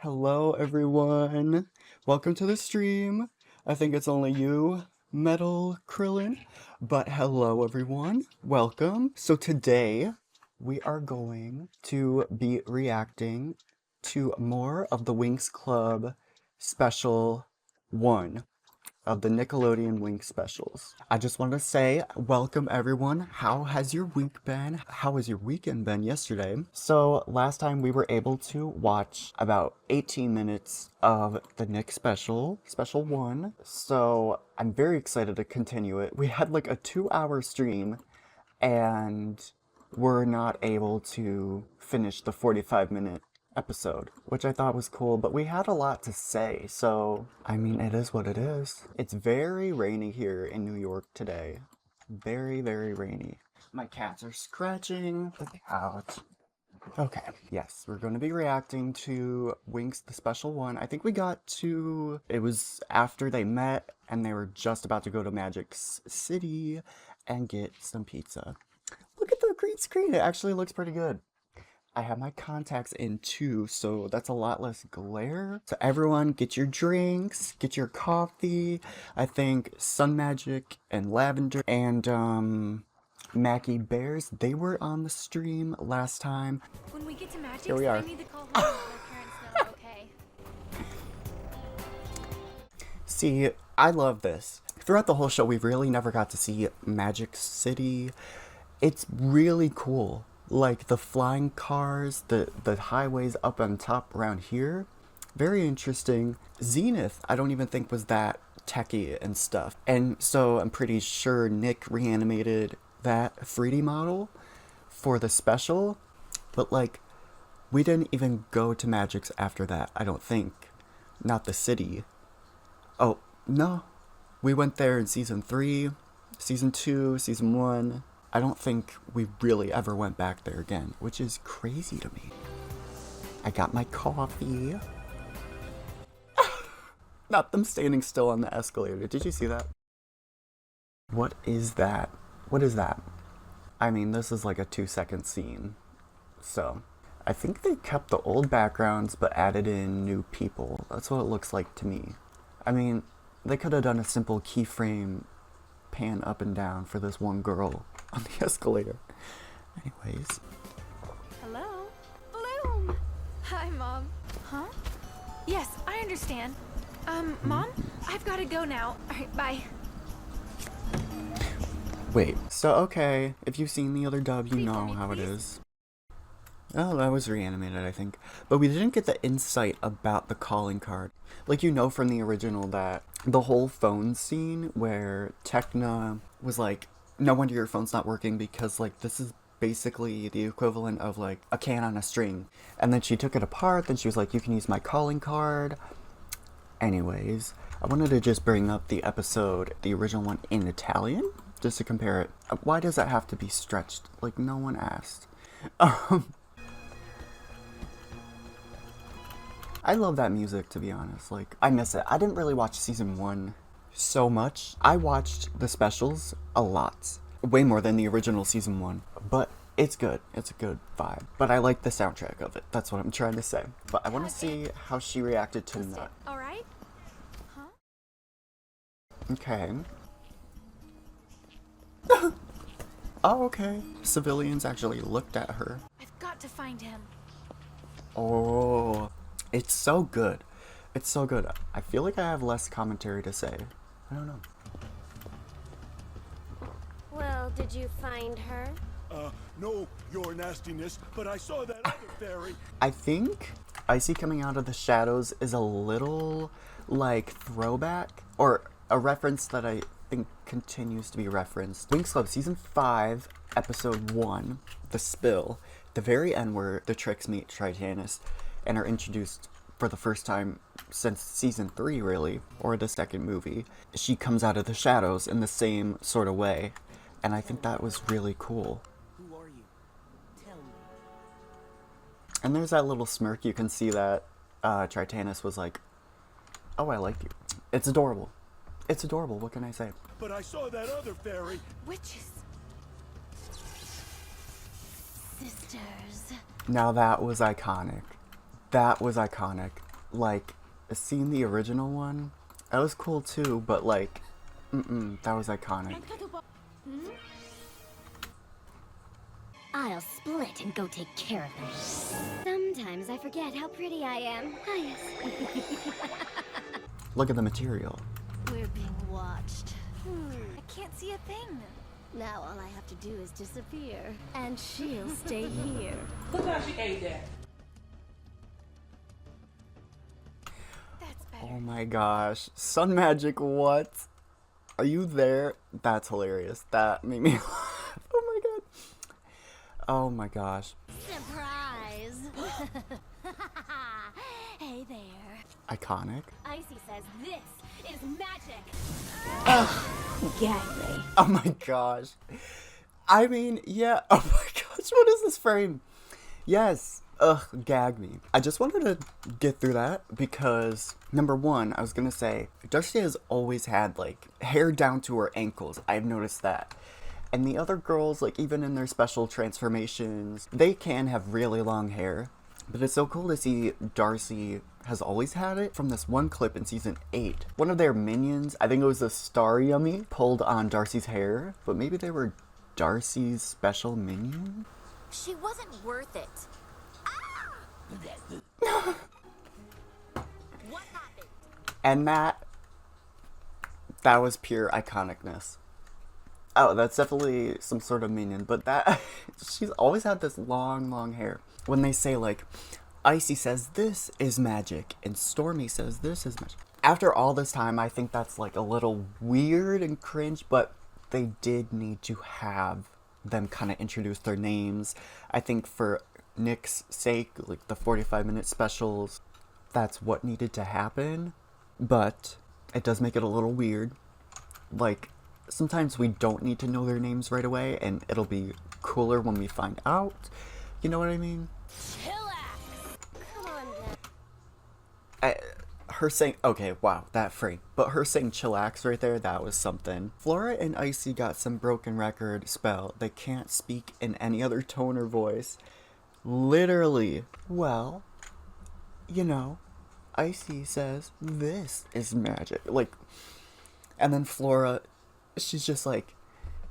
Hello, everyone. Welcome to the stream. I think it's only you, Metal Krillin, but hello, everyone. Welcome. So today we are going to be reacting to more of the Winx Club special 1 of the Nickelodeon Winx specials. I just want to say welcome everyone. How has your week been? How has your weekend been yesterday? So last time we were able to watch about 18 minutes of the Nick special 1. So I'm very excited to continue it. We had like a 2-hour stream and we're not able to finish the 45-minute episode, which I thought was cool, but we had a lot to say, so I mean, it is what it is. It's very rainy here in New York today. Very, very rainy. My cats are scratching. Look out. Okay, yes, we're going to be reacting to Winx the Special 1. I think we got to... It was after they met, and they were just about to go to Magic City and get some pizza. Look at the green screen. It actually looks pretty good. I have my contacts in too, so that's a lot less glare. So everyone, get your drinks, get your coffee. I think Sun Magic and Lavender and Mackie Bears, they were on the stream last time. When we get to Magic, Here we are. I need to call home and let their parents know, okay? See, I love this. Throughout the whole show, we really never got to see Magic City. It's really cool. Like the flying cars, the highways up on top around here. Very interesting. Zenith, I don't even think was that techy and stuff. And so I'm pretty sure Nick reanimated that 3D model for the special. But like, we didn't even go to Magic's after that, I don't think. Not the city. Oh, no. We went there in season 3, season 2, season 1. I don't think we really ever went back there again, which is crazy to me. I got my coffee. Not them standing still on the escalator. Did you see that? What is that? What is that? I mean, this is like a 2-second scene. So, I think they kept the old backgrounds but added in new people. That's what it looks like to me. I mean, they could have done a simple keyframe pan up and down for this one girl on the escalator. Anyways. Hello? Bloom! Hi, Mom. Huh? Yes, I understand. Mom? I've got to go now. Alright, bye. Wait, so okay, if you've seen the other dub, you know how it is. Oh, that was reanimated, I think. But we didn't get the insight about the calling card. Like, you know from the original that the whole phone scene where Techna was like, no wonder your phone's not working because, like, this is basically the equivalent of, like, a can on a string. And then she took it apart, then she was like, you can use my calling card. Anyways, I wanted to just bring up the episode, the original one in Italian, just to compare it. Why does that have to be stretched? Like, no one asked. I love that music, to be honest. Like, I miss it. I didn't really watch season 1 so much. I watched the specials a lot. Way more than the original season 1. But it's good. It's a good vibe. But I like the soundtrack of it. That's what I'm trying to say. But I want to see how she reacted to Nut. Alright? Huh? Okay. Oh, okay. Civilians actually looked at her. I've got to find him. Oh, it's so good. It's so good. I feel like I have less commentary to say. I don't know. Well, did you find her? No, your nastiness, but I saw that other fairy. I think Icy coming out of the shadows is a little, like, throwback, or a reference that I think continues to be referenced. Winx Club Season 5, Episode 1, The Spill, the very end where the Trix meet Tritanus and are introduced for the first time since Season 3, really, or the second movie. She comes out of the shadows in the same sort of way, and I think that was really cool. Who are you? Tell me. And there's that little smirk. You can see that Tritanus was like, oh, I like you. It's adorable. It's adorable, what can I say? But I saw that other fairy. Witches. Sisters. Now that was iconic. That was iconic. like, seeing the original one, that was cool too, but like, that was iconic. I'll split and go take care of them. Sometimes I forget how pretty I am. Look at the material. We're being watched. I can't see a thing. Now all I have to do is disappear, and she'll stay here. Look how she ate that. That's better. Oh my gosh. Sun Magic, what? Are you there? That's hilarious. That made me laugh. Oh my god. Oh my gosh. Surprise! Hey there. Iconic. Icy says this is magic. Gag me. Oh my gosh. I mean, yeah. Oh my gosh, what is this frame? Yes. Ugh, gag me. I just wanted to get through that because, number one, I was gonna say, Darcy has always had, like, hair down to her ankles. I've noticed that. And the other girls, like, even in their special transformations, they can have really long hair. But it's so cool to see Darcy has always had it. From this one clip in season 8, one of their minions, I think it was a Star Yummy, pulled on Darcy's hair. But maybe they were Darcy's special minion? She wasn't worth it. What happened? And that was pure iconicness. Oh, that's definitely some sort of minion, but that, she's always had this long, long hair. When they say, like, Icy says this is magic, and Stormy says this is magic. After all this time, I think that's, like, a little weird and cringe, but they did need to have them kind of introduce their names. I think for Nick's sake, like, the 45-minute specials, that's what needed to happen. But it does make it a little weird. Like, sometimes we don't need to know their names right away, and it'll be cooler when we find out. You know what I mean? Chillax! Come on, Dad. Her saying, okay, wow, that frame. But her saying chillax right there, that was something. Flora and Icy got some broken record spell. They can't speak in any other tone or voice. Literally. Well, you know, Icy says, this is magic. Like, and then Flora, she's just like,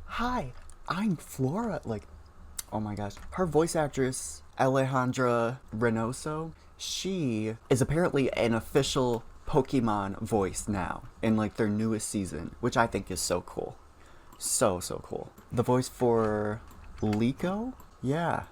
hi, I'm Flora. Like, oh my gosh. Her voice actress, Alejandra Reynoso, she is apparently an official Pokemon voice now in, like, their newest season, which I think is so cool. So cool. The voice for Liko? Yeah,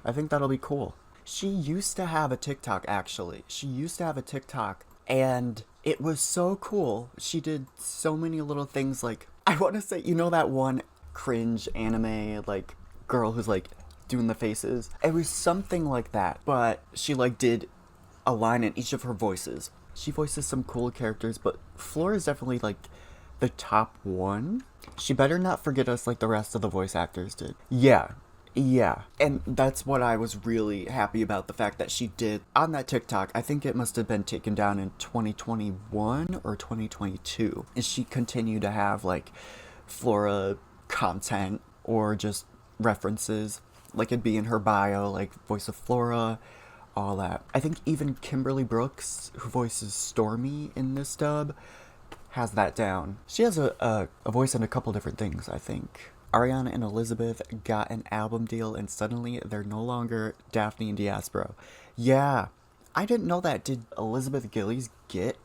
I think that'll be cool. She used to have a TikTok, actually. She used to have a TikTok, and it was so cool. She did so many little things, like, I want to say, you know that one cringe anime, like, girl who's, like, doing the faces? It was something like that, but she, like, did a line in each of her voices. She voices some cool characters, but Flora is definitely, like, the top one. She better not forget us like the rest of the voice actors did. Yeah. And that's what I was really happy about, the fact that she did on that TikTok. I think it must have been taken down in 2021 or 2022. And she continued to have, like, Flora content or just references. Like, it'd be in her bio, like, voice of Flora, all that. I think even Kimberly Brooks, who voices Stormy in this dub, has that down. She has a voice in a couple different things, I think. Ariana and Elizabeth got an album deal, and suddenly they're no longer Daphne and Diaspro. Yeah, I didn't know that. Did Elizabeth Gillies get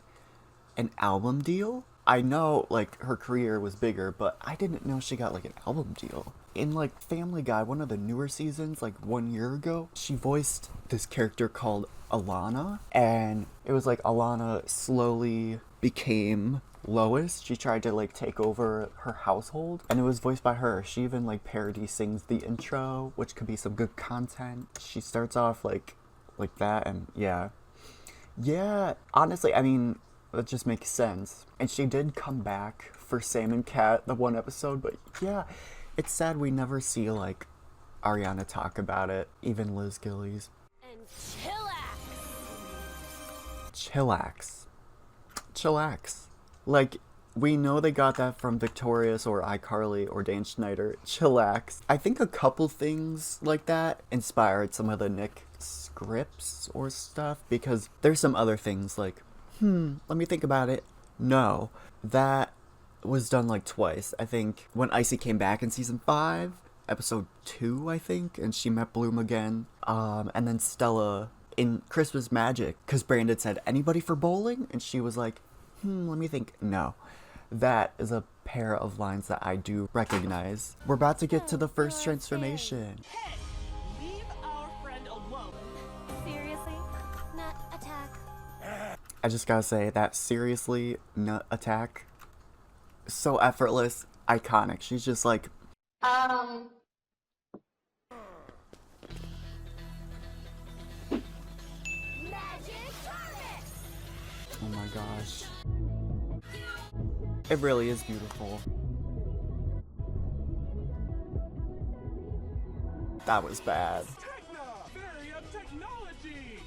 an album deal? I know, like, her career was bigger, but I didn't know she got, like, an album deal. In, like, Family Guy, one of the newer seasons, like, 1 year ago, she voiced this character called Alana, and it was like Alana slowly became Lois. She tried to, like, take over her household, and it was voiced by her. She even, like, parody sings the intro, which could be some good content. She starts off like that, and yeah, honestly, I mean, that just makes sense. And she did come back for Sam and Cat, the one episode, but yeah, it's sad we never see, like, Ariana talk about it, even Liz Gillies. And Chillax. Like, we know they got that from Victorious or iCarly or Dan Schneider. Chillax. I think a couple things like that inspired some of the Nick scripts or stuff, because there's some other things like, let me think about it. No, that was done like twice. I think when Icy came back in season 5, episode 2, I think, and she met Bloom again. And then Stella in Christmas Magic, because Brandon said, anybody for bowling? And she was like, let me think. No. That is a pair of lines that I do recognize. We're about to get to the first transformation. Hey! Leave our friend alone. Seriously? Nut attack. I just gotta say, that seriously nut attack, so effortless, iconic. She's just like, Magic Charmix! oh my gosh. It really is beautiful. That was bad. Fairy of technology!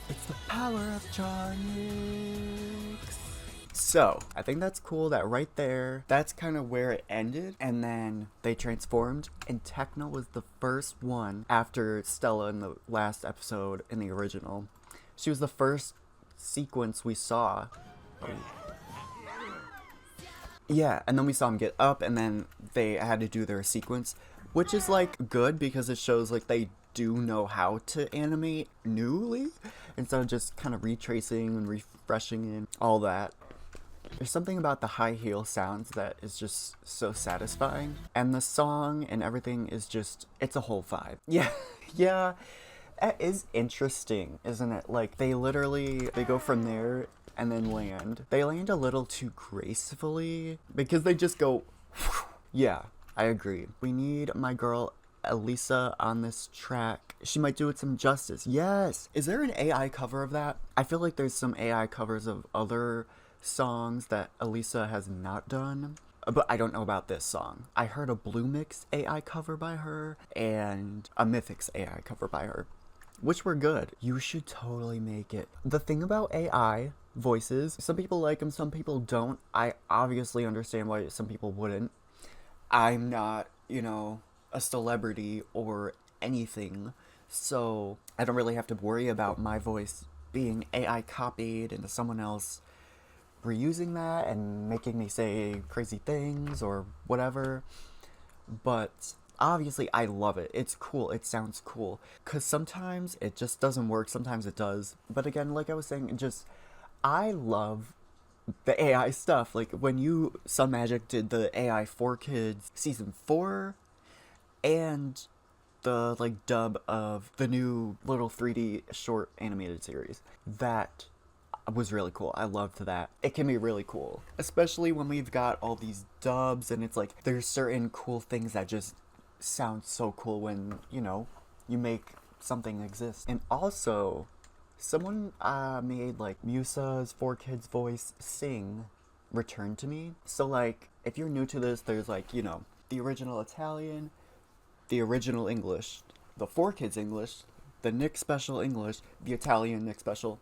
It's the power of Charmix. So, I think that's cool that right there, that's kind of where it ended, and then they transformed, and Techno was the first one after Stella in the last episode in the original. She was the first sequence we saw. Yeah, and then we saw them get up, and then they had to do their sequence, which is like good because it shows like they do know how to animate newly instead of just kind of retracing and refreshing and all that. There's something about the high heel sounds that is just so satisfying, and the song and everything is just, it's a whole vibe. Yeah, yeah, that is interesting, isn't it? Like they go from there and then land. They land a little too gracefully because they just go, yeah, I agree. We need my girl Elisa on this track. She might do it some justice. Yes! Is there an AI cover of that? I feel like there's some AI covers of other songs that Elisa has not done, but I don't know about this song. I heard a Bluemix AI cover by her and a Mythix AI cover by her, which were good. You should totally make it. The thing about AI voices, some people like them, some people don't. I obviously understand why some people wouldn't. I'm not, a celebrity or anything, so I don't really have to worry about my voice being AI copied into someone else reusing that and making me say crazy things or whatever. But obviously I love it. It's cool. It sounds cool. Because sometimes it just doesn't work. Sometimes it does. But again, like I was saying, I love the AI stuff. Like when Sun Magic did the AI 4Kids season 4 and the dub of the new little 3D short animated series. That was really cool. I loved that. It can be really cool. Especially when we've got all these dubs and it's like there's certain cool things that just sound so cool when, you make something exist. And also, someone made Musa's 4Kids voice sing Return to Me. So if you're new to this, there's the original Italian, the original English, the 4Kids English, the Nick Special English, the Italian Nick Special.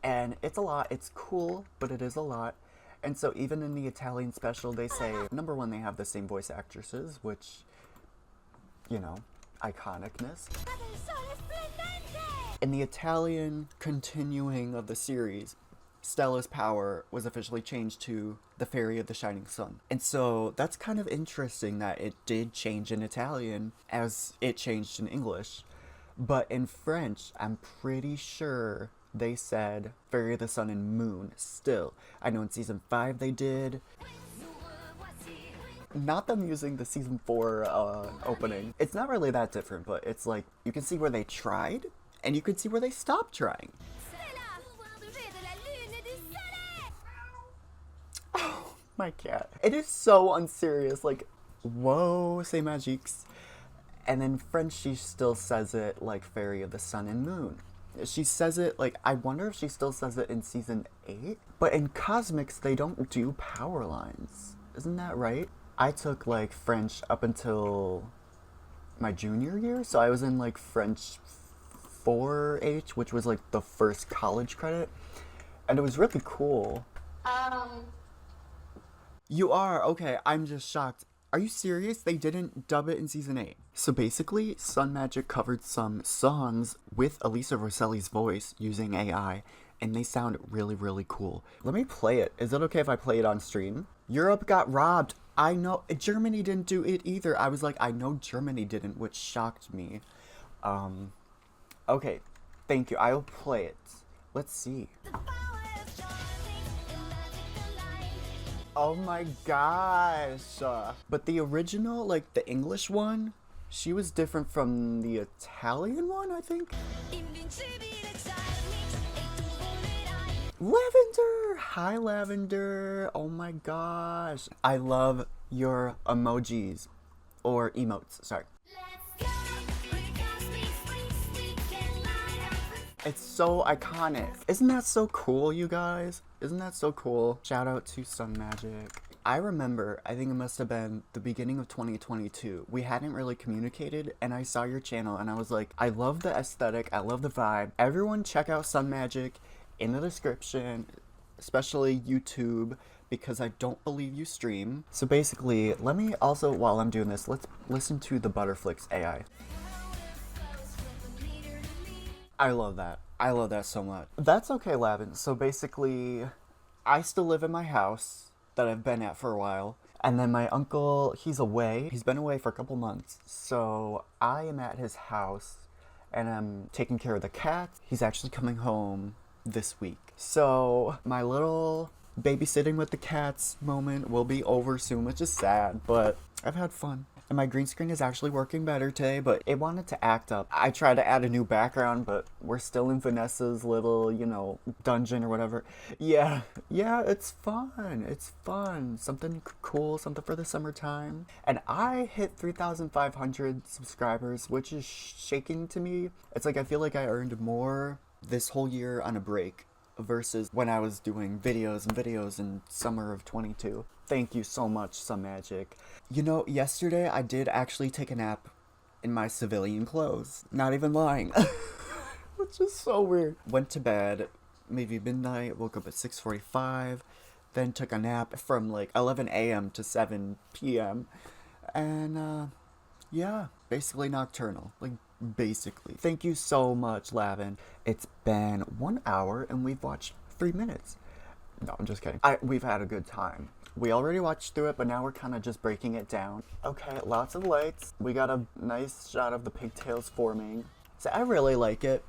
And it's a lot. It's cool, but it is a lot. And so even in the Italian special, they say, number one, they have the same voice actresses, which, iconicness. In the Italian continuing of the series, Stella's power was officially changed to the Fairy of the Shining Sun. And so that's kind of interesting that it did change in Italian as it changed in English. But in French, I'm pretty sure they said Fairy of the Sun and Moon still. I know in season 5 they did. Not them using the season 4 opening. It's not really that different, but it's you can see where they tried and you can see where they stopped trying. Oh, my cat. It is so unserious. Whoa, c'est magiques. And in French, she still says it like Fairy of the Sun and Moon. She says it, I wonder if she still says it in season 8? But in Cosmics, they don't do power lines. Isn't that right? I took, French up until my junior year, so I was in, French 4H, which was, the first college credit. And it was really cool. You are? Okay, I'm just shocked. Are you serious? They didn't dub it in season 8. So basically, Sun Magic covered some songs with Elisa Rosselli's voice using AI, and they sound really, really cool. Let me play it. Is it okay if I play it on stream? Europe got robbed. I know. Germany didn't do it either. I was like, I know Germany didn't, which shocked me. Okay. Thank you. I'll play it. Let's see. Oh my gosh. But the original, like the English one, she was different from the Italian one, I think. Lavender! Hi, Lavender. Oh my gosh. I love your emojis. Or emotes, sorry. It's so iconic. Isn't that so cool, you guys? Isn't that so cool? Shout out to Sun Magic. I remember, I think it must have been the beginning of 2022. We hadn't really communicated, and I saw your channel, and I was like, I love the aesthetic, I love the vibe. Everyone check out Sun Magic in the description, especially YouTube, because I don't believe you stream. So basically, let me also, while I'm doing this, let's listen to the Butterflix AI. I love that. I love that so much. That's okay, Lavin. So basically, I still live in my house that I've been at for a while. And then my uncle, he's away. He's been away for a couple months. So I am at his house and I'm taking care of the cat. He's actually coming home this week. So my little babysitting with the cats moment will be over soon, which is sad, but I've had fun. And my green screen is actually working better today, but it wanted to act up. I tried to add a new background, but we're still in Vanessa's little, you know, dungeon or whatever. Yeah, it's fun. It's fun. Something cool, something for the summertime. And I hit 3,500 subscribers, which is shaking to me. It's like I feel like I earned more this whole year on a break versus when I was doing videos in summer of 22. Thank you so much, Sun Magic. You know, yesterday I did actually take a nap in my civilian clothes. Not even lying. Which is so weird. Went to bed, maybe midnight, woke up at 6:45, then took a nap from like 11 a.m. to 7 p.m. And, yeah, basically nocturnal. Like, basically. Thank you so much, Lavin. It's been 1 hour and we've watched 3 minutes. No, I'm just kidding. We've had a good time. We already watched through it, but now we're kind of just breaking it down. Okay, lots of lights. We got a nice shot of the pigtails forming. So I really like it.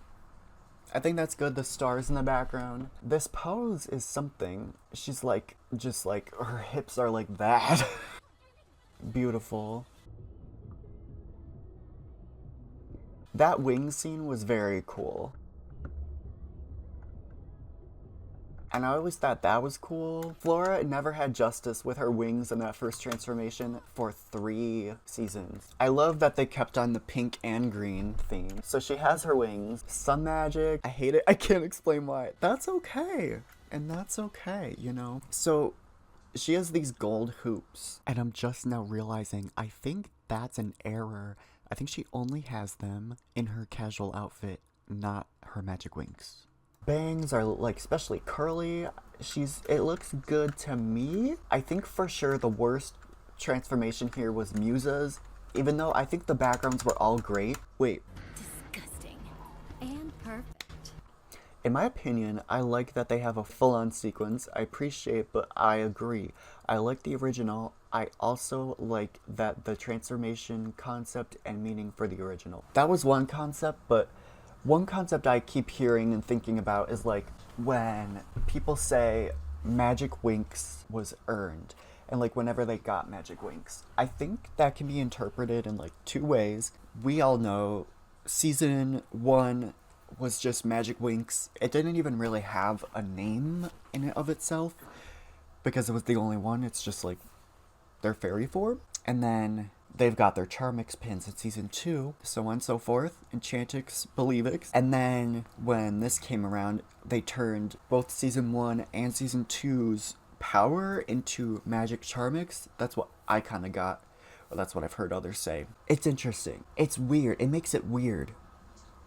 I think that's good. The stars in the background. This pose is something. She's like, just like, her hips are like that. Beautiful. That wing scene was very cool. And I always thought that was cool. Flora never had justice with her wings in that first transformation for 3 seasons. I love that they kept on the pink and green theme. So she has her wings. Sun Magic. I hate it. I can't explain why. That's okay. And that's okay, you know? So she has these gold hoops. And I'm just now realizing, I think that's an error. I think she only has them in her casual outfit, not her magic wings. Bangs are like especially curly. It looks good to me. I think for sure the worst transformation here was Musa's, even though I think the backgrounds were all great. Wait. Disgusting. And perfect. In my opinion, I like that they have a full-on sequence. I appreciate, but I agree. I like the original. I also like that the transformation concept and meaning for the original. That was one concept, but one concept I keep hearing and thinking about is like when people say Magic Winx was earned and like whenever they got Magic Winx. I think that can be interpreted in like 2 ways. We all know season 1 was just Magic Winx. It didn't even really have a name in and of itself because it was the only one. It's just like their fairy form. And then they've got their Charmix pins in season 2, so on and so forth. Enchantix, Believix. And then when this came around, they turned both season 1 and season 2's power into Magic Charmix. That's what I kind of got. Or that's what I've heard others say. It's interesting. It's weird. It makes it weird.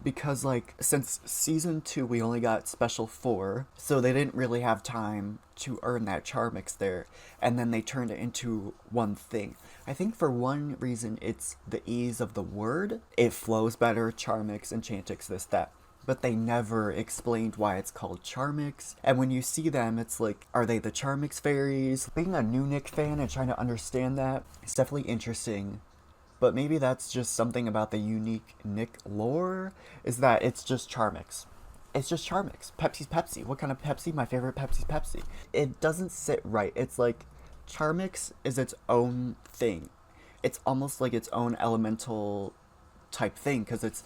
because like since season 2 we only got special 4, so they didn't really have time to earn that Charmix there, and then they turned it into one thing. I think for one reason it's the ease of the word. It flows better, Charmix, Enchantix, this, that. But they never explained why it's called Charmix. And when you see them, it's like, are they the Charmix fairies? Being a new Nick fan and trying to understand that, it's definitely interesting. But maybe that's just something about the unique Nick lore, is that it's just Charmix. It's just Charmix. Pepsi's Pepsi. What kind of Pepsi? My favorite Pepsi's Pepsi. It doesn't sit right. It's like Charmix is its own thing. It's almost like its own elemental type thing, because it's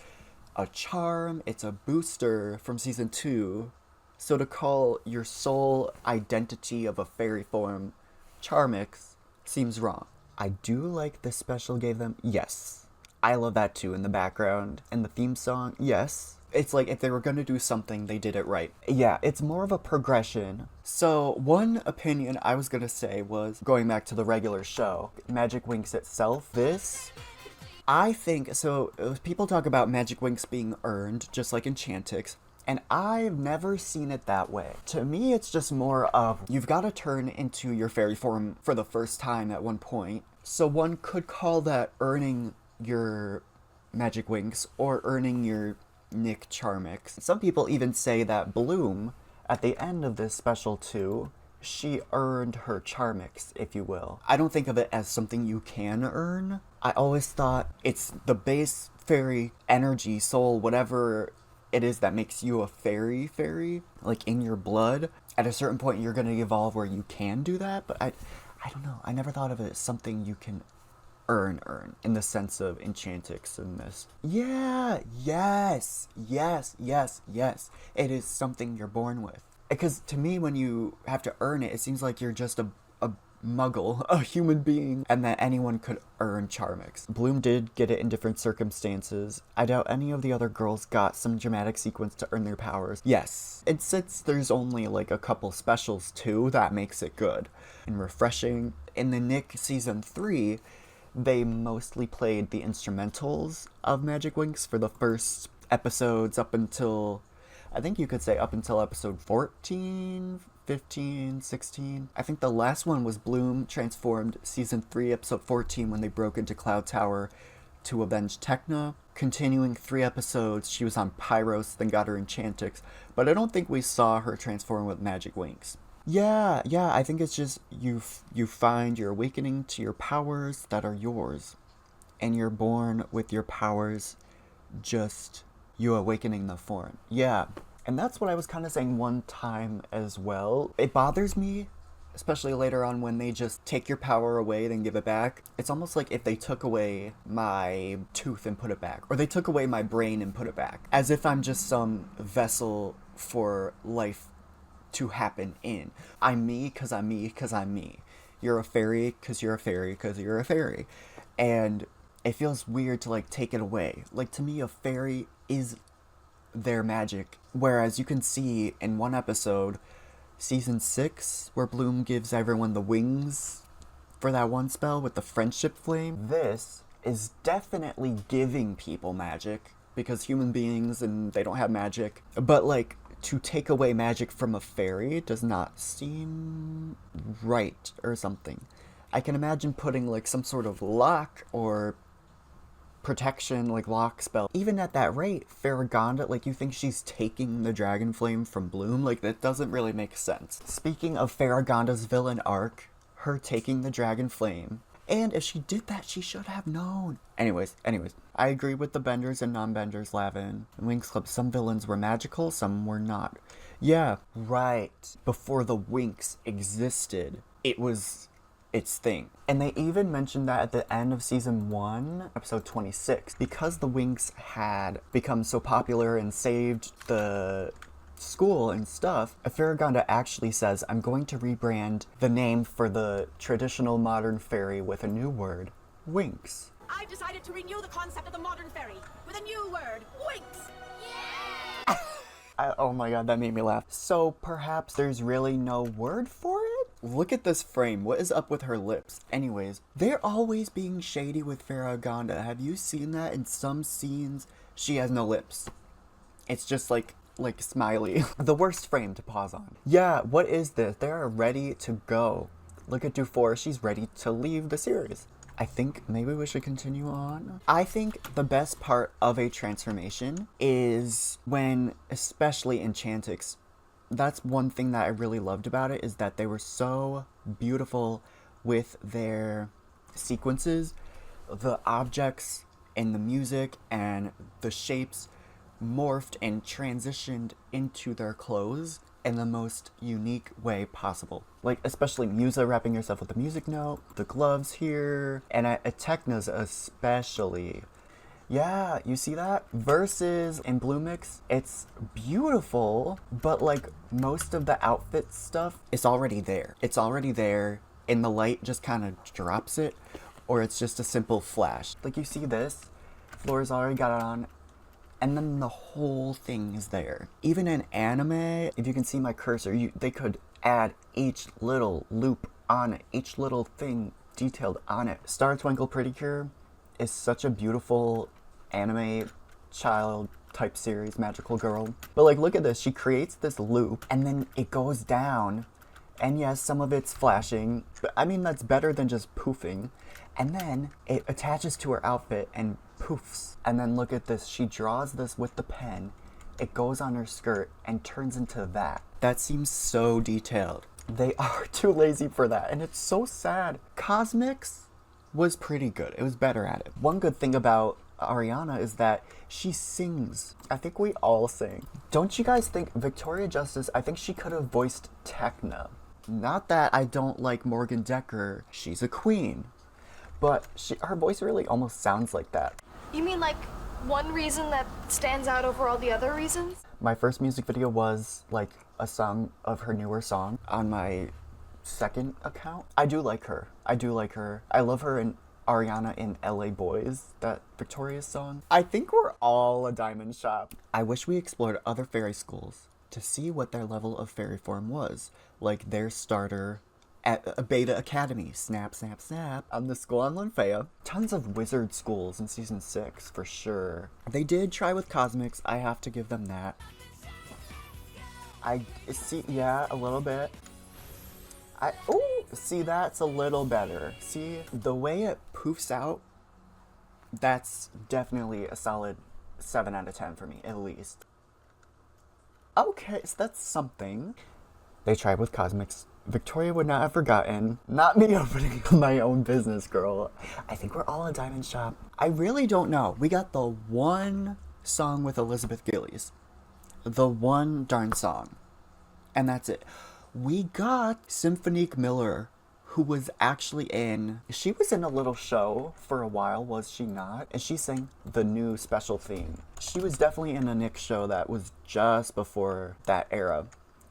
a charm, it's a booster from season 2. So to call your sole identity of a fairy form Charmix seems wrong. I do like the special gave them. Yes. I love that too in the background. And the theme song, yes. It's like if they were going to do something, they did it right. Yeah, it's more of a progression. So one opinion I was going to say was, going back to the regular show, Magic Winx itself, this, I think, so people talk about Magic Winx being earned, just like Enchantix, and I've never seen it that way. To me, it's just more of, you've got to turn into your fairy form for the first time at one point. So one could call that earning your Magic Winx or earning your Nick Charmix. Some people even say that Bloom, at the end of this special 2, she earned her Charmix, if you will. I don't think of it as something you can earn. I always thought it's the base fairy energy, soul, whatever it is that makes you a fairy, like in your blood. At a certain point, you're going to evolve where you can do that, but I don't know. I never thought of it as something you can earn in the sense of Enchantix in this. Yeah, yes. It is something you're born with. Because to me, when you have to earn it, it seems like you're just a muggle, a human being, and that anyone could earn Charmix. Bloom did get it in different circumstances. I doubt any of the other girls got some dramatic sequence to earn their powers. Yes. And since there's only like a couple specials too, that makes it good and refreshing. In the Nick season 3, they mostly played the instrumentals of Magic Winx for the first episodes up until, I think you could say up until episode 14, 15, 16. I think the last one was Bloom transformed season 3, episode 14, when they broke into Cloud Tower to avenge Techna. Continuing 3 episodes, she was on Pyros, then got her Enchantix, but I don't think we saw her transform with Magic Winx. Yeah, I think it's just you find your awakening to your powers that are yours, and you're born with your powers, just you awakening the form. Yeah, and that's what I was kind of saying one time as well. It bothers me, especially later on when they just take your power away then give it back. It's almost like if they took away my tooth and put it back, or they took away my brain and put it back, as if I'm just some vessel for life to happen in. I'm me because I'm me because I'm me. You're a fairy because you're a fairy because you're a fairy. And it feels weird to like take it away. Like to me, a fairy is their magic. Whereas you can see in one episode, season 6, where Bloom gives everyone the wings for that one spell with the friendship flame. This is definitely giving people magic because human beings and they don't have magic. But like, to take away magic from a fairy does not seem right or something. I can imagine putting like some sort of lock or protection, like lock spell. Even at that rate, Faragonda, like you think she's taking the dragon flame from Bloom? Like that doesn't really make sense. Speaking of Faragonda's villain arc, her taking the dragon flame, and if she did that, she should have known. Anyways, I agree with the benders and non-benders, Lavin. In Winx Club, some villains were magical, some were not. Yeah, right. Before the Winx existed, it was its thing. And they even mentioned that at the end of season 1, episode 26, because the Winx had become so popular and saved the school and stuff, Faragonda actually says, I'm going to rebrand the name for the traditional modern fairy with a new word, Winx. I've decided to renew the concept of the modern fairy with a new word, Winx. Oh my god, that made me laugh. So perhaps there's really no word for it? Look at this frame. What is up with her lips? Anyways, they're always being shady with Faragonda. Have you seen that in some scenes? She has no lips. It's just like smiley. The worst frame to pause on. Yeah, what is this? They're ready to go. Look at Dufour, she's ready to leave the series. I think maybe we should continue on. I think the best part of a transformation is when, especially Enchantix, that's one thing that I really loved about it, is that they were so beautiful with their sequences. The objects and the music and the shapes morphed and transitioned into their clothes in the most unique way possible. Like, especially Musa wrapping herself with the music note, the gloves here, and at Techna's especially. Yeah, you see that? Versus in Believix, it's beautiful, but like most of the outfit stuff is already there. It's already there, and the light just kind of drops it, or it's just a simple flash. Like, you see this? Flora's already got it on, and then the whole thing is there. Even in anime, if you can see my cursor, they could add each little loop on it, each little thing detailed on it. Star Twinkle Pretty Cure is such a beautiful anime child type series, magical girl. But like, look at this, she creates this loop and then it goes down, and yes, some of it's flashing, but I mean, that's better than just poofing. And then it attaches to her outfit and poofs. And then look at this, she draws this with the pen, it goes on her skirt and turns into that. That seems so detailed. They are too lazy for that, and it's so sad. Cosmix was pretty good. It was better at it. One good thing about Ariana is that she sings. I think we all sing. Don't you guys think Victoria Justice, I think she could have voiced Techna. Not that I don't like Morgan Decker. She's a queen. But her voice really almost sounds like that. You mean like one reason that stands out over all the other reasons? My first music video was like a song of her newer song on my second account. I do like her. I love her in Ariana in LA Boys, that Victoria's song. I think we're all a diamond shop. I wish we explored other fairy schools to see what their level of fairy form was. Like their starter at a beta academy. Snap, snap, snap. On the school on Lynfea. Tons of wizard schools in season 6, for sure. They did try with Cosmix. I have to give them that. I see, yeah, a little bit. See, that's a little better. See, the way it poofs out, that's definitely a solid 7 out of 10 for me, at least. Okay, so that's something. They tried with Cosmix. Victoria would not have forgotten. Not me opening my own business, girl. I think we're all a diamond shop. I really don't know. We got the one song with Elizabeth Gillies. The one darn song. And that's it. We got Symphonique Miller, who was actually she was in a little show for a while, was she not? And she sang the new special theme. She was definitely in a Nick show that was just before that era.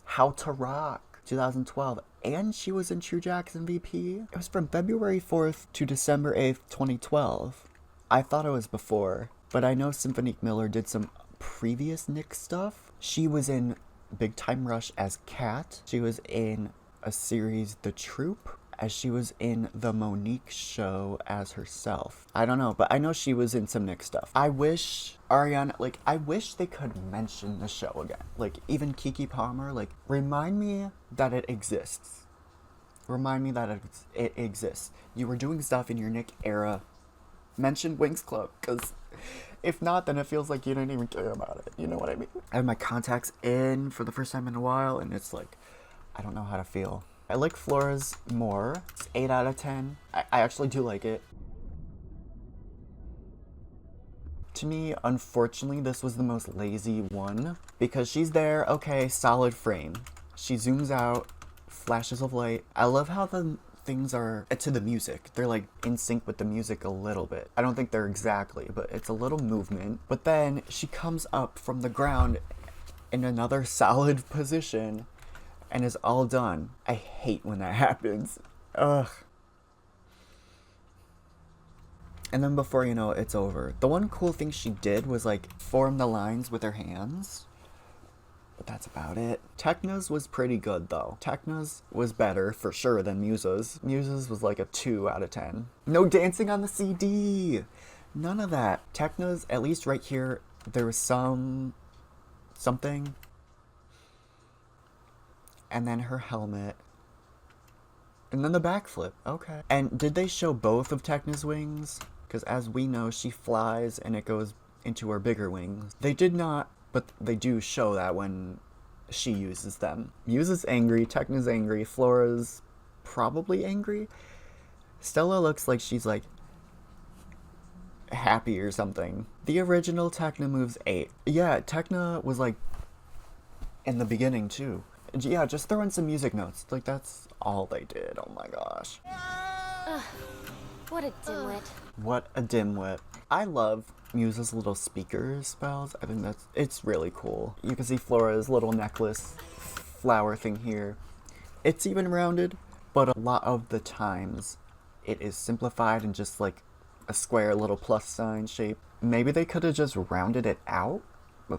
How to Rock, 2012. And she was in True Jackson VP. It was from February 4th to December 8th, 2012. I thought it was before, but I know Symphonique Miller did some previous Nick stuff. She was in Big Time Rush as Kat. She was in a series, The Troop, as she was in the Monique show as herself. I don't know, but I know she was in some Nick stuff. I wish Ariana, I wish they could mention the show again. Like, even Kiki Palmer, remind me that it exists. Remind me that it exists. You were doing stuff in your Nick era. Mention Winx Club, because if not, then it feels like you didn't even care about it. You know what I mean? I have my contacts in for the first time in a while, and it's like, I don't know how to feel. I like Flora's more. It's 8 out of 10. I actually do like it. To me, unfortunately, this was the most lazy one. Because she's there, okay, solid frame. She zooms out, flashes of light. I love how the things are to the music. They're like in sync with the music a little bit. I don't think they're exactly, but it's a little movement. But then she comes up from the ground in another solid position and is all done. I hate when that happens. Ugh. And then before you know it, it's over. The one cool thing she did was form the lines with her hands. But that's about it. Techna's was pretty good though. Techna's was better for sure than Musa's. Musa's was a 2 out of 10. No dancing on the CD. None of that. Techna's, at least right here, there was some something. And then her helmet. And then the backflip. Okay. And did they show both of Techna's wings? Because as we know, she flies and it goes into her bigger wings. They did not, but they do show that when she uses them. Musa's angry, Techna's angry, Flora's probably angry. Stella looks like she's like happy or something. The original Techna moves 8. Yeah, Techna was like in the beginning too. Yeah, just throw in some music notes. Like, that's all they did. Oh my gosh. What a dimwit. What a dimwit. I love Musa's little speaker spells. I think it's really cool. You can see Flora's little necklace flower thing here. It's even rounded, but a lot of the times it is simplified and just like a square little plus sign shape. Maybe they could have just rounded it out,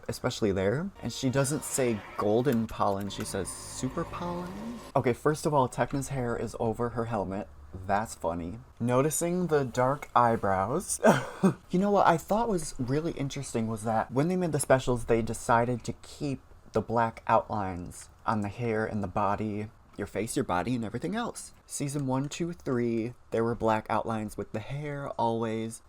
especially there. And she doesn't say golden pollen, she says super pollen. Okay, first of all, Techna's hair is over her helmet. That's funny. Noticing the dark eyebrows. You know what I thought was really interesting was that when they made the specials, they decided to keep the black outlines on the hair and the body, your face, your body, and everything else. Season 1, 2, 3, there were black outlines with the hair always.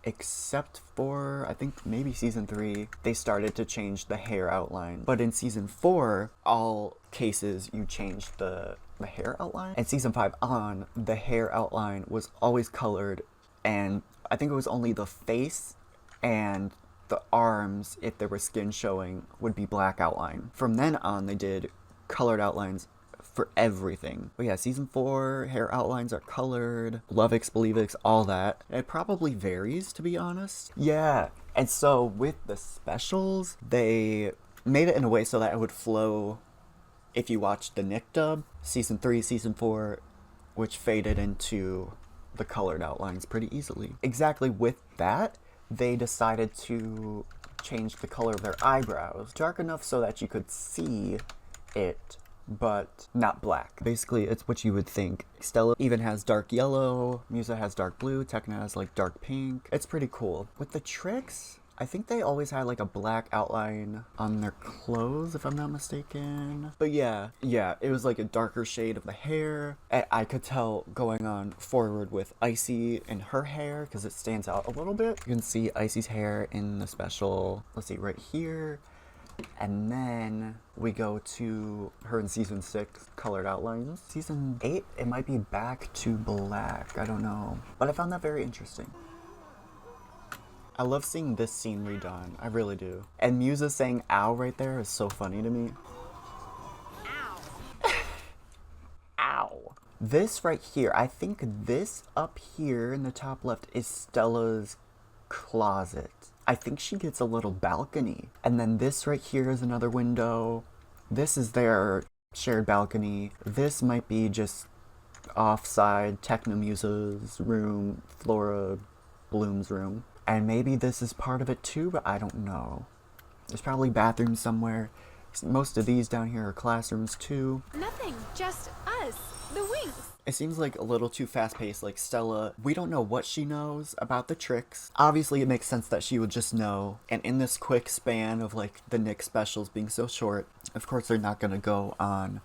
Except for, I think maybe season 3, they started to change the hair outline. But in season 4, all cases you changed the hair outline. And season 5 on, the hair outline was always colored, and I think it was only the face and the arms, if there was skin showing, would be black outline. From then on, they did colored outlines for everything. But yeah, season 4, hair outlines are colored, Winx Believix, all that. It probably varies, to be honest. Yeah, and so with the specials, they made it in a way so that it would flow if you watched the Nick dub, season 3, season 4, which faded into the colored outlines pretty easily. Exactly with that, they decided to change the color of their eyebrows dark enough so that you could see it, but not black. Basically, it's what you would think. Stella even has dark yellow, Musa has dark blue, Techna has like dark pink. It's pretty cool. With the Trix, I think they always had like a black outline on their clothes, if I'm not mistaken. But yeah, it was like a darker shade of the hair. I could tell going on forward with Icy and her hair, because it stands out a little bit. You can see Icy's hair in the special, let's see, right here. And then we go to her in season 6, colored outlines. Season 8, it might be back to black, I don't know. But I found that very interesting. I love seeing this scene redone, I really do. And Musa saying ow right there is so funny to me. Ow. Ow. This right here, I think this up here in the top left is Stella's closet. I think she gets a little balcony. And then this right here is another window. This is their shared balcony. This might be just offside Techna Musa's room, Flora Bloom's room. And maybe this is part of it too, but I don't know. There's probably bathrooms somewhere. Most of these down here are classrooms too. Nothing, just us, the Winx. It seems like a little too fast-paced. Like Stella, we don't know what she knows about the Trix. Obviously, it makes sense that she would just know. And in this quick span of like the Nick specials being so short, of course they're not gonna go on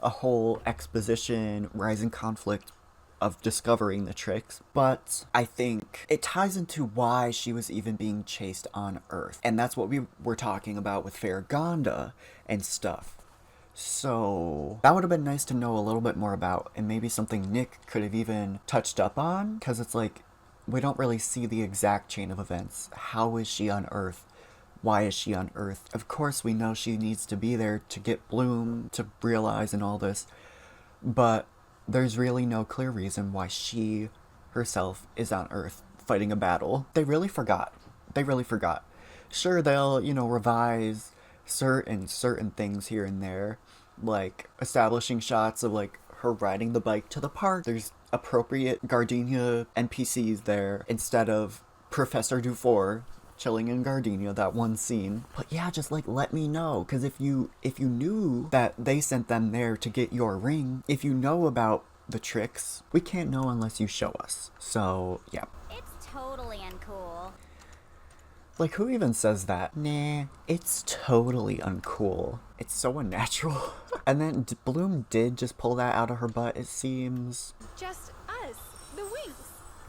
a whole exposition, rising conflict of discovering the Trix, but I think it ties into why she was even being chased on Earth. And that's what we were talking about with Faragonda and stuff. So that would have been nice to know a little bit more about, and maybe something Nick could have even touched up on, because it's like, we don't really see the exact chain of events. How is she on Earth? Why is she on Earth? Of course we know she needs to be there to get Bloom to realize and all this, but there's really no clear reason why she herself is on Earth fighting a battle. They really forgot. They really forgot. Sure, they'll, revise certain things here and there, like establishing shots of like her riding the bike to the park. There's appropriate Gardenia NPCs there instead of Professor Dufour chilling in Gardenia, that one scene. But yeah, just like let me know, because if you knew that they sent them there to get your ring, if you know about the Trix, we can't know unless you show us. So yeah. It's totally uncool. Like, who even says that? Nah, it's totally uncool. It's so unnatural. And then Bloom did just pull that out of her butt, it seems. Just us, the Winx.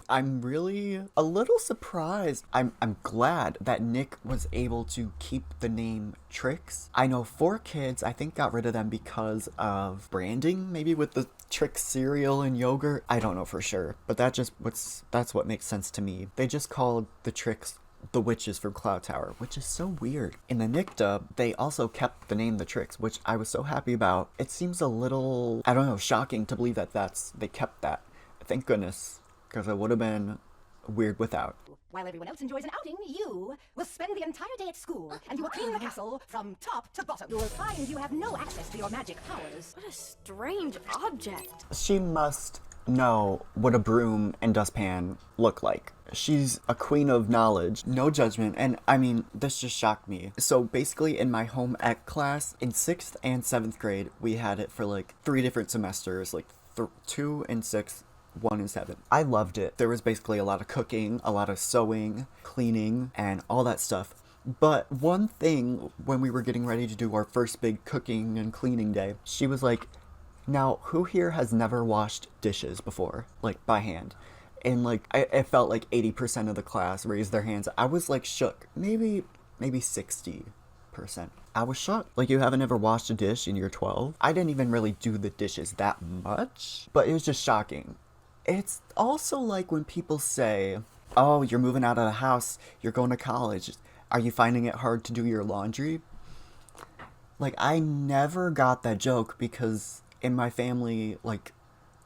I'm really a little surprised. I'm glad that Nick was able to keep the name Trix. I know 4 kids, I think, got rid of them because of branding, maybe with the Trix cereal and yogurt. I don't know for sure, but that's what makes sense to me. They just called the Trix the witches from Cloud Tower, which is so weird. In the Nick dub, they also kept the name the Trix, which I was so happy about. It seems a little, I don't know, shocking to believe that they kept that. Thank goodness. Because it would have been weird without. While everyone else enjoys an outing, you will spend the entire day at school, and you will clean the castle from top to bottom. You will find you have no access to your magic powers. What a strange object. She must know what a broom and dustpan look like. She's a queen of knowledge, no judgment, and I mean, this just shocked me. So basically in my home ec class, in 6th and 7th grade, we had it for like 3 different semesters, like 2 and 6, 1 and 7. I loved it. There was basically a lot of cooking, a lot of sewing, cleaning, and all that stuff. But one thing, when we were getting ready to do our first big cooking and cleaning day, she was like, now, who here has never washed dishes before? Like, by hand? And like, it felt like 80% of the class raised their hands. I was like shook. Maybe 60%. I was shocked. Like, you haven't ever washed a dish and you're 12? I didn't even really do the dishes that much, but it was just shocking. It's also like when people say, oh, you're moving out of the house, you're going to college, are you finding it hard to do your laundry? Like, I never got that joke because in my family, like,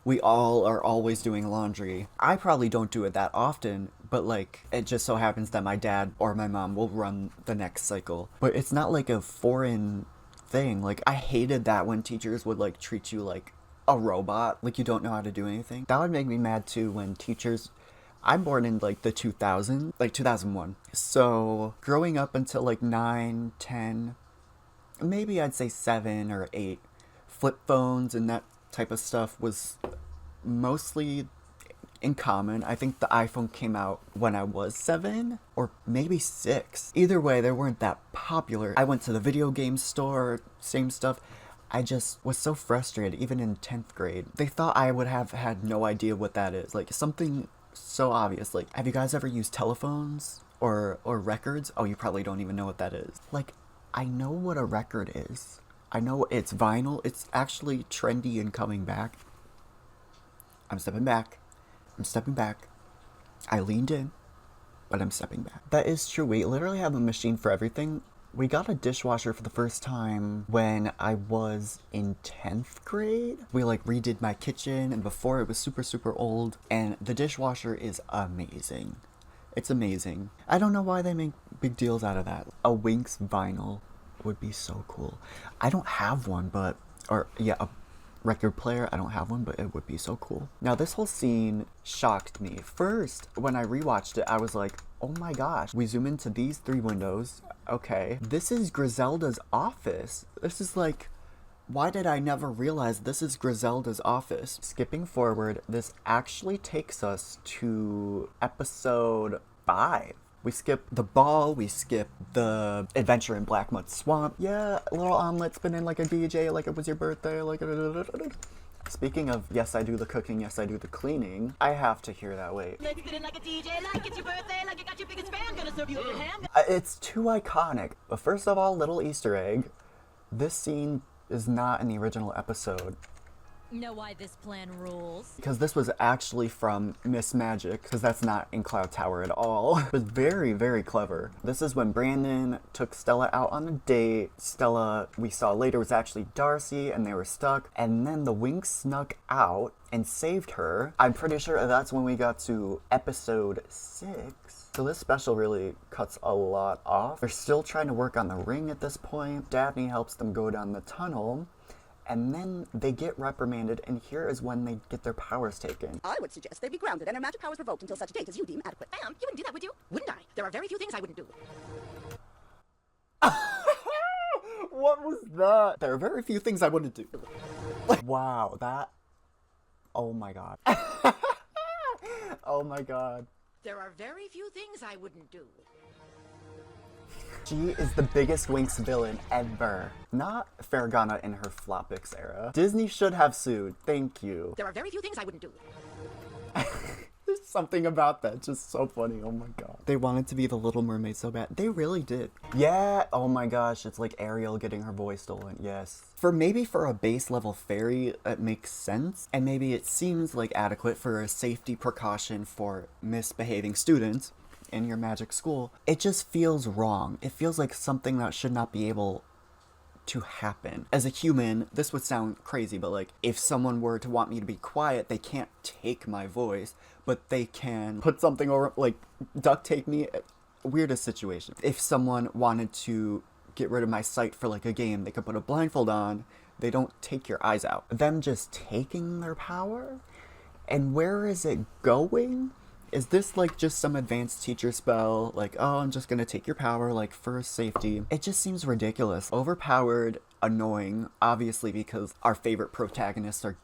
we all are always doing laundry. I probably don't do it that often, but like, it just so happens that my dad or my mom will run the next cycle. But it's not like a foreign thing. Like, I hated that when teachers would like treat you like a robot, like you don't know how to do anything. That would make me mad too when teachers, I'm born in like the 2001. So growing up until like 9, 10, maybe I'd say 7 or 8, flip phones and that type of stuff was mostly in common. I think the iPhone came out when I was 7 or maybe 6. Either way, they weren't that popular. I went to the video game store, same stuff. I just was so frustrated, even in 10th grade. They thought I would have had no idea what that is. Like, something so obvious. Like, have you guys ever used telephones or records? Oh, you probably don't even know what that is. Like, I know what a record is. I know it's vinyl. It's actually trendy and coming back. I'm stepping back. I leaned in, but I'm stepping back. That is true. We literally have a machine for everything. We got a dishwasher for the first time when I was in 10th grade. We like redid my kitchen, and before it was super old, and the dishwasher is amazing. It's amazing. I don't know why they make big deals out of that. A Winx vinyl would be so cool. I don't have one, but, or yeah, a record player. I don't have one, but it would be so cool. Now, this whole scene shocked me. First, when I rewatched it, I was like, oh my gosh. We zoom into these 3 windows. Okay. This is Griselda's office. This is like, why did I never realize this is Griselda's office? Skipping forward, this actually takes us to episode 5. We skip the ball, we skip the adventure in Blackmud Swamp. Yeah, little omelet spinning like a DJ, like it was your birthday, like Speaking of, yes, I do the cooking, yes, I do the cleaning, I have to hear that, wait. Like spinning like a DJ, like it's your birthday, like you got your biggest fan, gonna serve you over ham. It's too iconic. But first of all, little Easter egg, this scene is not in the original episode. Know why this plan rules? Because this was actually from Miss Magic, because that's not in Cloud Tower at all. It was very clever. This is when Brandon took Stella out on a date. Stella, we saw later, was actually Darcy, and they were stuck. And then the Winx snuck out and saved her. I'm pretty sure that's when we got to episode 6. So this special really cuts a lot off. They're still trying to work on the ring at this point. Daphne helps them go down the tunnel. And then they get reprimanded, and here is when they get their powers taken. I would suggest they be grounded and their magic powers revoked until such a date as you deem adequate. Ma'am, you wouldn't do that, would you? Wouldn't I? There are very few things I wouldn't do. What was that? There are very few things I wouldn't do. Wow, that... Oh my god. Oh my god. There are very few things I wouldn't do. She is the biggest Winx villain ever. Not Faragonda in her Flopix era. Disney should have sued. Thank you. There are very few things I wouldn't do. There's something about that just so funny. Oh my god. They wanted to be the Little Mermaid so bad. They really did. Yeah. Oh my gosh. It's like Ariel getting her voice stolen. Yes. Maybe for a base level fairy, it makes sense. And maybe it seems like adequate for a safety precaution for misbehaving students in your magic school. It just feels wrong. It feels like something that should not be able to happen. As a human, this would sound crazy, but like if someone were to want me to be quiet, they can't take my voice, but they can put something over, like duct tape me. Weirdest situation. If someone wanted to get rid of my sight for like a game, they could put a blindfold on. They don't take your eyes out. Them just taking their power? And where is it going? Is this like just some advanced teacher spell? Like, oh, I'm just gonna take your power, like for safety. It just seems ridiculous. Overpowered, annoying, obviously because our favorite protagonists are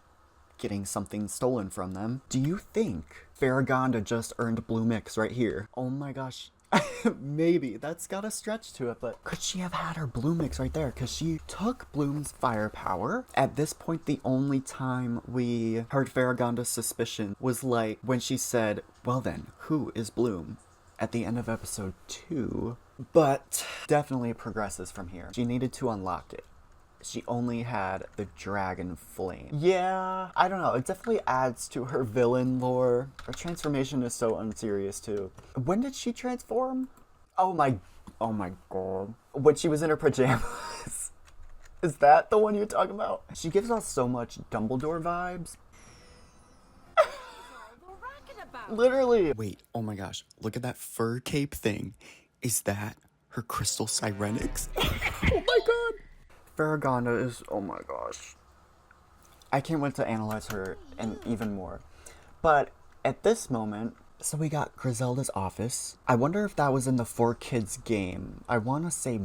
getting something stolen from them. Do you think Faragonda just earned Believix right here? Oh my gosh. Maybe. That's got a stretch to it, but could she have had her Believix right there? Because she took Bloom's firepower. At this point, the only time we heard Faragonda's suspicion was like when she said, well then, who is Bloom? At the end of episode 2. But definitely progresses from here. She needed to unlock it. She only had the dragon flame. Yeah, I don't know. It definitely adds to her villain lore. Her transformation is so unserious too. When did she transform? Oh my god. When she was in her pajamas. Is that the one you're talking about? She gives us so much Dumbledore vibes. Literally. Wait, oh my gosh. Look at that fur cape thing. Is that her crystal Sirenix? Oh my god. Faragonda is, oh my gosh. I can't wait to analyze her and even more. But at this moment, so we got Griselda's office. I wonder if that was in the 4Kids game. I want to say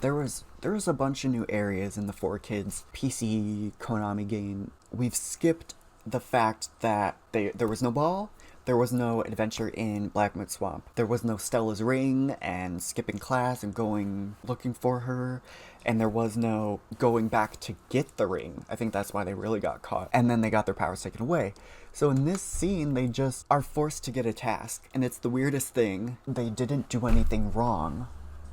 there was a bunch of new areas in the 4Kids PC Konami game. We've skipped the fact that there was no ball. There was no adventure in Blackmud Swamp. There was no Stella's ring and skipping class and going looking for her. And there was no going back to get the ring. I think that's why they really got caught. And then they got their powers taken away. So in this scene, they just are forced to get a task. And it's the weirdest thing. They didn't do anything wrong.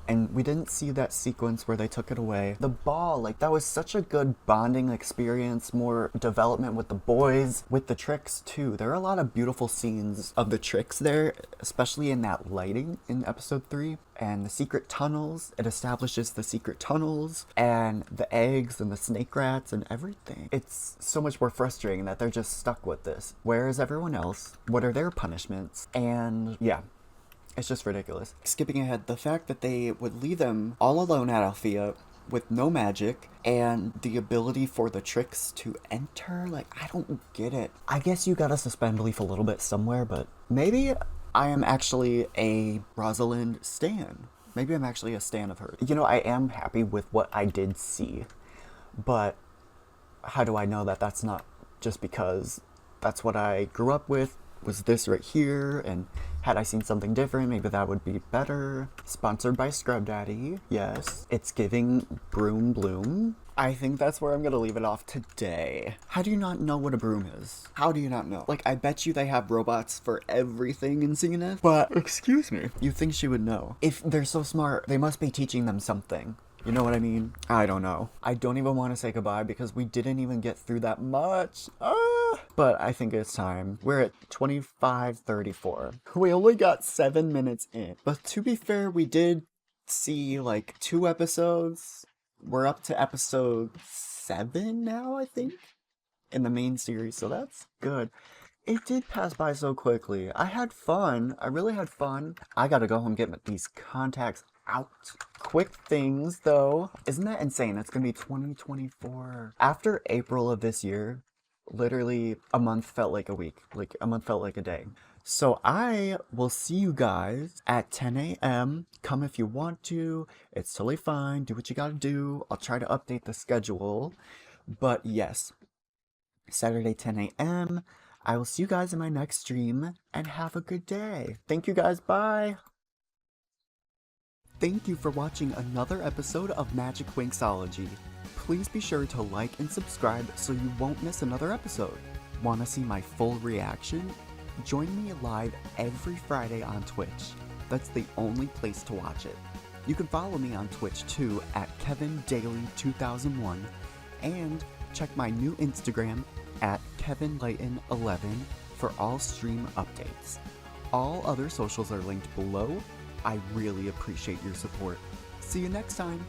And we didn't see that sequence where they took it away. The ball, like, that was such a good bonding experience, more development with the boys, with the Trix too. There are a lot of beautiful scenes of the Trix there, especially in that lighting in episode 3. And the secret tunnels, it establishes the secret tunnels, and the eggs and the snake rats and everything. It's so much more frustrating that they're just stuck with this. Where is everyone else? What are their punishments? And yeah. It's just ridiculous. Skipping ahead, the fact that they would leave them all alone at Althea with no magic and the ability for the Trix to enter, like, I don't get it. I guess you gotta suspend belief a little bit somewhere, but maybe I am actually a Rosalind stan. Maybe I'm actually a stan of her. You know, I am happy with what I did see, but how do I know that that's not just because that's what I grew up with? Was this right here, and had I seen something different, maybe that would be better. Sponsored by Scrub Daddy, yes. It's giving Broom Bloom. I think that's where I'm gonna leave it off today. How do you not know what a broom is? How do you not know? Like, I bet you they have robots for everything in CNF, but excuse me, you think she would know. If they're so smart, they must be teaching them something. You know what I mean? I don't know. I don't even want to say goodbye because we didn't even get through that much. But I think it's time. We're at 25:34. We only got 7 minutes in. But to be fair, we did see like 2 episodes. We're up to episode 7 now, I think, in the main series. So that's good. It did pass by so quickly. I had fun. I really had fun. I gotta go home and get these contacts out. Quick things, though. Isn't that insane? It's gonna be 2024. After April of this year, literally a month felt like a week. Like, a month felt like a day. So I will see you guys at 10 a.m. Come if you want to. It's totally fine. Do what you gotta do. I'll try to update the schedule. But yes, Saturday 10 a.m. I will see you guys in my next stream, and have a good day. Thank you guys. Bye. Thank you for watching another episode of Magic Winxology. Please be sure to like and subscribe so you won't miss another episode. Want to see my full reaction? Join me live every Friday on Twitch. That's the only place to watch it. You can follow me on Twitch too at KevinDaily2001 and check my new Instagram at KevinLayton11 for all stream updates. All other socials are linked below. I really appreciate your support. See you next time!